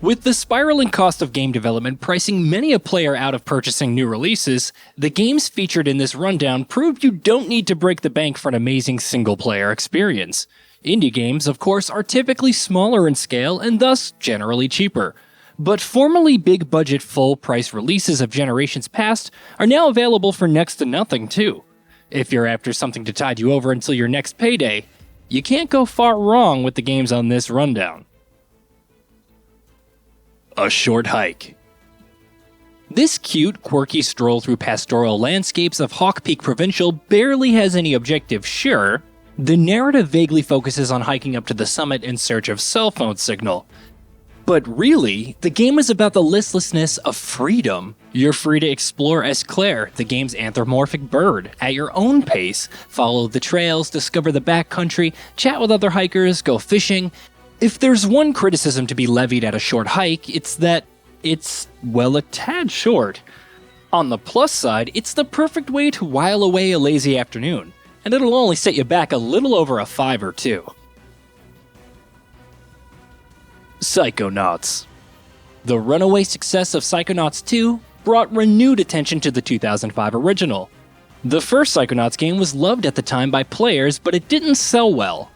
With the spiraling cost of game development pricing many a player out of purchasing new releases, the games featured in this rundown prove you don't need to break the bank for an amazing single-player experience. Indie games, of course, are typically smaller in scale and thus generally cheaper. But formerly big-budget full-price releases of generations past are now available for next to nothing too. If you're after something to tide you over until your next payday, you can't go far wrong with the games on this rundown. A Short Hike. This cute, quirky stroll through pastoral landscapes of Hawk Peak Provincial barely has any objective, sure. The narrative vaguely focuses on hiking up to the summit in search of cell phone signal. But really, the game is about the listlessness of freedom. You're free to explore as Claire, the game's anthropomorphic bird, at your own pace, follow the trails, discover the backcountry, chat with other hikers, go fishing. If there's one criticism to be levied at A Short Hike, it's that it's, well, a tad short. On the plus side, it's the perfect way to while away a lazy afternoon, and it'll only set you back a little over a 5 or 2. PSYCHONAUTS. The runaway success of Psychonauts 2 brought renewed attention to the 2005 original. The first Psychonauts game was loved at the time by players, but it didn't sell well.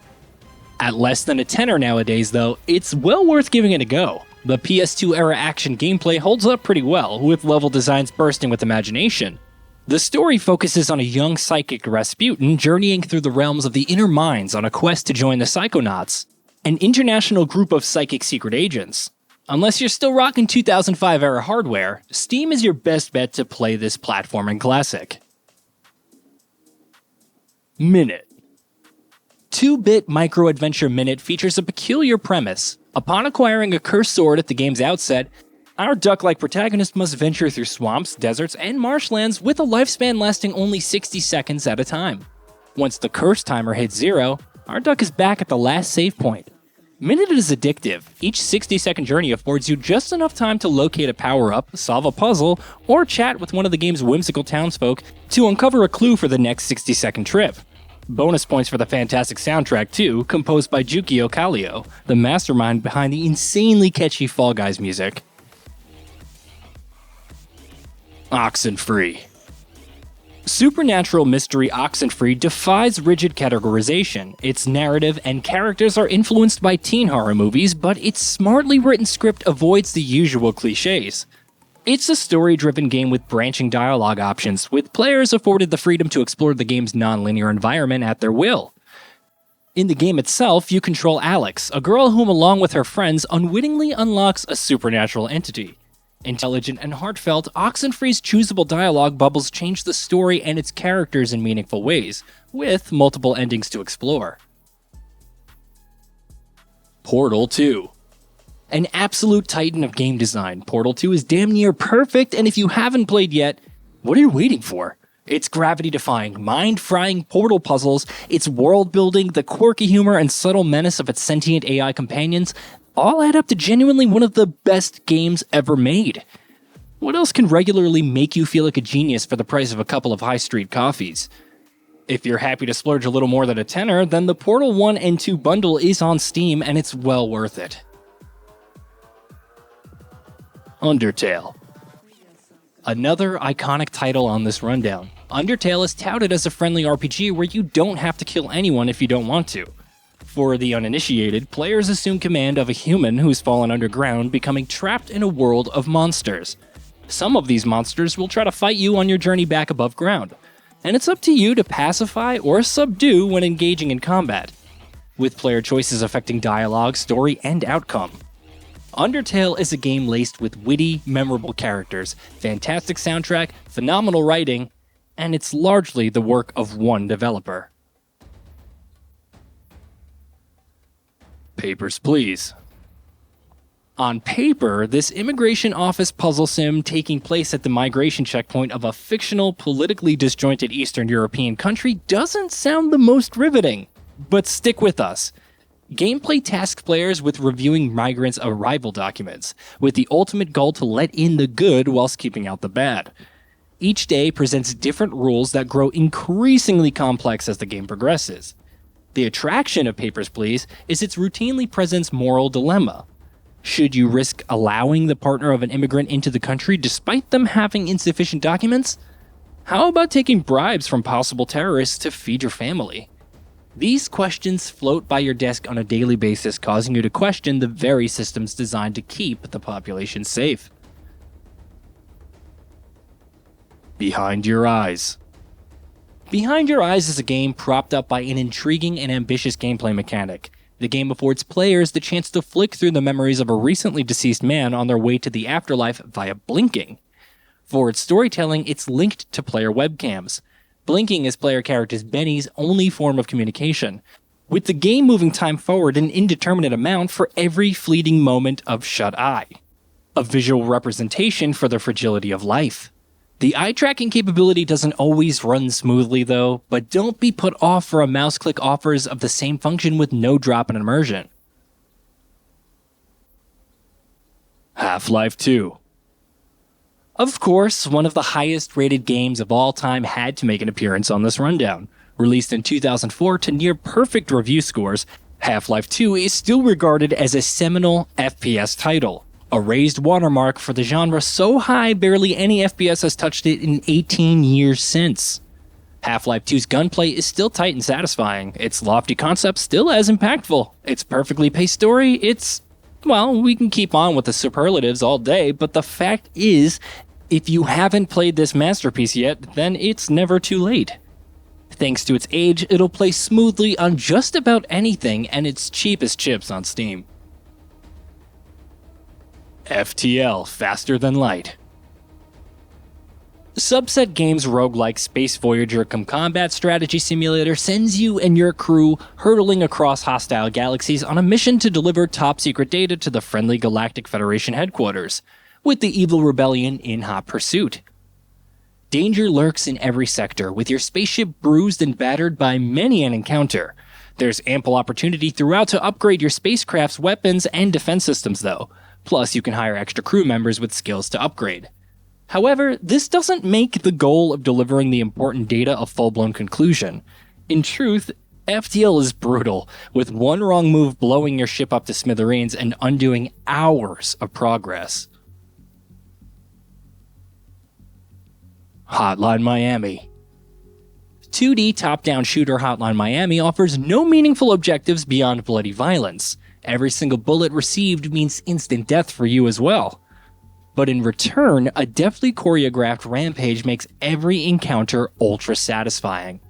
At less than a tenner nowadays though, it's well worth giving it a go. The PS2 era action gameplay holds up pretty well, with level designs bursting with imagination. The story focuses on a young psychic Rasputin journeying through the realms of the inner minds on a quest to join the Psychonauts, an international group of psychic secret agents. Unless you're still rocking 2005 era hardware, Steam is your best bet to play this platforming classic. Minute. 2-bit micro-adventure Minute features a peculiar premise. Upon acquiring a cursed sword at the game's outset, our duck-like protagonist must venture through swamps, deserts, and marshlands with a lifespan lasting only 60 seconds at a time. Once the curse timer hits 0, our duck is back at the last save point. Minute is addictive. Each 60-second journey affords you just enough time to locate a power-up, solve a puzzle, or chat with one of the game's whimsical townsfolk to uncover a clue for the next 60-second trip. Bonus points for the fantastic soundtrack too, composed by Jukio Kallio, the mastermind behind the insanely catchy Fall Guys music. OXENFREE. Supernatural mystery OXENFREE defies rigid categorization. Its narrative and characters are influenced by teen horror movies, but its smartly written script avoids the usual cliches. It's a story-driven game with branching dialogue options, with players afforded the freedom to explore the game's non-linear environment at their will. In the game itself, you control Alex, a girl whom, along with her friends, unwittingly unlocks a supernatural entity. Intelligent and heartfelt, OXENFREE's choosable dialogue bubbles change the story and its characters in meaningful ways, with multiple endings to explore. Portal 2. An absolute titan of game design, Portal 2 is damn near perfect, and if you haven't played yet, what are you waiting for? Its gravity-defying, mind-frying portal puzzles, its world-building, the quirky humor and subtle menace of its sentient AI companions all add up to genuinely one of the best games ever made. What else can regularly make you feel like a genius for the price of a couple of high-street coffees? If you're happy to splurge a little more than a tenner, then the Portal 1 and 2 bundle is on Steam and it's well worth it. UNDERTALE. Another iconic title on this rundown. UNDERTALE is touted as a friendly RPG where you don't have to kill anyone if you don't want to. For the uninitiated, players assume command of a human who's fallen underground, becoming trapped in a world of monsters. Some of these monsters will try to fight you on your journey back above ground, and it's up to you to pacify or subdue when engaging in combat, with player choices affecting dialogue, story, and outcome. UNDERTALE is a game laced with witty, memorable characters, fantastic soundtrack, phenomenal writing, and it's largely the work of one developer. Papers, Please. On paper, this immigration office puzzle sim taking place at the migration checkpoint of a fictional, politically disjointed Eastern European country doesn't sound the most riveting. But stick with us. Gameplay tasks players with reviewing migrants' arrival documents, with the ultimate goal to let in the good whilst keeping out the bad. Each day presents different rules that grow increasingly complex as the game progresses. The attraction of Papers, Please is its routinely presents moral dilemma. Should you risk allowing the partner of an immigrant into the country despite them having insufficient documents? How about taking bribes from possible terrorists to feed your family? These questions float by your desk on a daily basis, causing you to question the very systems designed to keep the population safe. Behind Your Eyes. Behind Your Eyes is a game propped up by an intriguing and ambitious gameplay mechanic. The game affords players the chance to flick through the memories of a recently deceased man on their way to the afterlife via blinking. For its storytelling, it's linked to player webcams. Blinking is player character Benny's only form of communication, with the game moving time forward an indeterminate amount for every fleeting moment of shut eye. A visual representation for the fragility of life. The eye tracking capability doesn't always run smoothly though, but don't be put off for a mouse click offers of the same function with no drop in immersion. Half-Life 2. Of course, one of the highest rated games of all time had to make an appearance on this rundown. Released in 2004 to near perfect review scores, Half-Life 2 is still regarded as a seminal FPS title. A raised watermark for the genre so high barely any FPS has touched it in 18 years since. Half-Life 2's gunplay is still tight and satisfying, its lofty concept still as impactful, its perfectly paced story, well, we can keep on with the superlatives all day, but the fact is, if you haven't played this masterpiece yet, then it's never too late. Thanks to its age, it'll play smoothly on just about anything, and it's cheap as chips on Steam. FTL, Faster Than Light. Subset Games' roguelike Space Voyager combat strategy simulator sends you and your crew hurtling across hostile galaxies on a mission to deliver top-secret data to the friendly Galactic Federation headquarters, with the evil rebellion in hot pursuit. Danger lurks in every sector, with your spaceship bruised and battered by many an encounter. There's ample opportunity throughout to upgrade your spacecraft's weapons and defense systems though. Plus, you can hire extra crew members with skills to upgrade. However, this doesn't make the goal of delivering the important data a full-blown conclusion. In truth, FTL is brutal, with one wrong move blowing your ship up to smithereens and undoing hours of progress. Hotline Miami. 2D top-down shooter Hotline Miami offers no meaningful objectives beyond bloody violence. Every single bullet received means instant death for you as well. But in return, a deftly choreographed rampage makes every encounter ultra satisfying.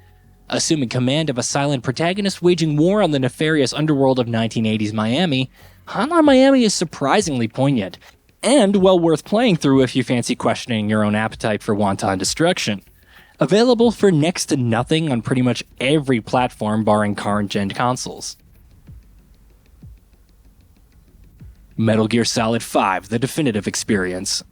Assuming command of a silent protagonist waging war on the nefarious underworld of 1980s Miami, Hotline Miami is surprisingly poignant, and well worth playing through if you fancy questioning your own appetite for wanton destruction. Available for next to nothing on pretty much every platform barring current-gen consoles. Metal Gear Solid 5, The Definitive Experience.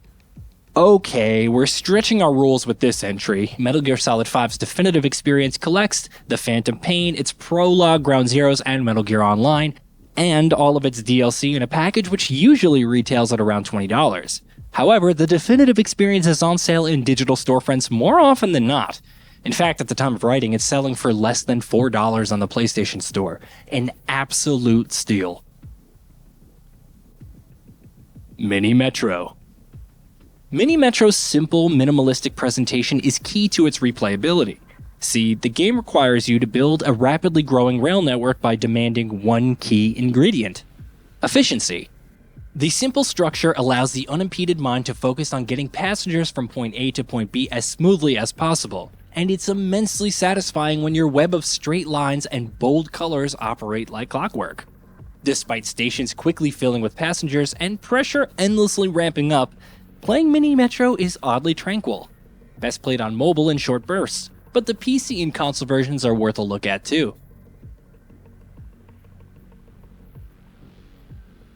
Okay, we're stretching our rules with this entry. Metal Gear Solid 5's Definitive Experience collects The Phantom Pain, its prologue, Ground Zeroes, and Metal Gear Online, and all of its DLC in a package which usually retails at around $20. However, the Definitive Experience is on sale in digital storefronts more often than not. In fact, at the time of writing, it's selling for less than $4 on the PlayStation Store. An absolute steal. Mini Metro. Mini Metro's simple, minimalistic presentation is key to its replayability. See, the game requires you to build a rapidly growing rail network by demanding one key ingredient: efficiency. The simple structure allows the unimpeded mind to focus on getting passengers from point A to point B as smoothly as possible, and it's immensely satisfying when your web of straight lines and bold colors operate like clockwork. Despite stations quickly filling with passengers and pressure endlessly ramping up, playing Mini Metro is oddly tranquil. Best played on mobile in short bursts, but the PC and console versions are worth a look at too.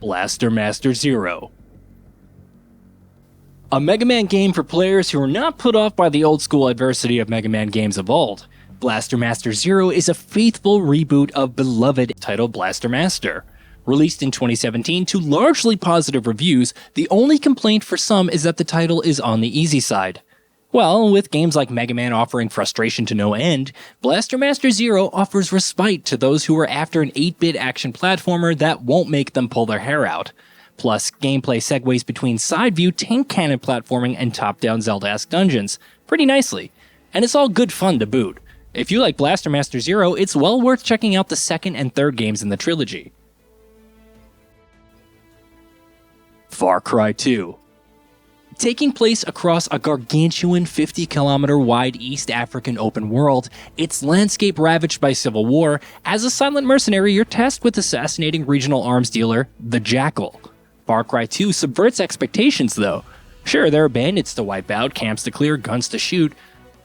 Blaster Master Zero. A Mega Man game for players who are not put off by the old school adversity of Mega Man games of old. Blaster Master Zero is a faithful reboot of beloved title Blaster Master. Released in 2017 to largely positive reviews, the only complaint for some is that the title is on the easy side. Well, with games like Mega Man offering frustration to no end, Blaster Master Zero offers respite to those who are after an 8-bit action platformer that won't make them pull their hair out. Plus, gameplay segues between side view tank cannon platforming and top-down Zelda-esque dungeons pretty nicely, and it's all good fun to boot. If you like Blaster Master Zero, it's well worth checking out the second and third games in the trilogy. Far Cry 2. Taking place across a gargantuan 50-kilometer wide East African open world, its landscape ravaged by civil war, as a silent mercenary you're tasked with assassinating regional arms dealer, the Jackal. Far Cry 2 subverts expectations though. Sure, there are bandits to wipe out, camps to clear, guns to shoot,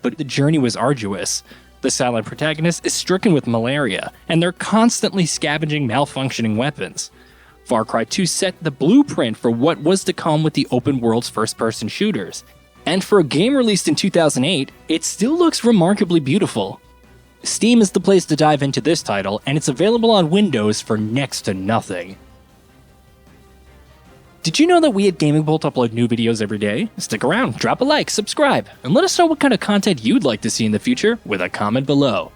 but the journey was arduous. The silent protagonist is stricken with malaria, and they're constantly scavenging malfunctioning weapons. Far Cry 2 set the blueprint for what was to come with the open world's first-person shooters. And for a game released in 2008, it still looks remarkably beautiful. Steam is the place to dive into this title, and it's available on Windows for next to nothing. Did you know that we at Gaming Bolt upload new videos every day? Stick around, drop a like, subscribe, and let us know what kind of content you'd like to see in the future with a comment below.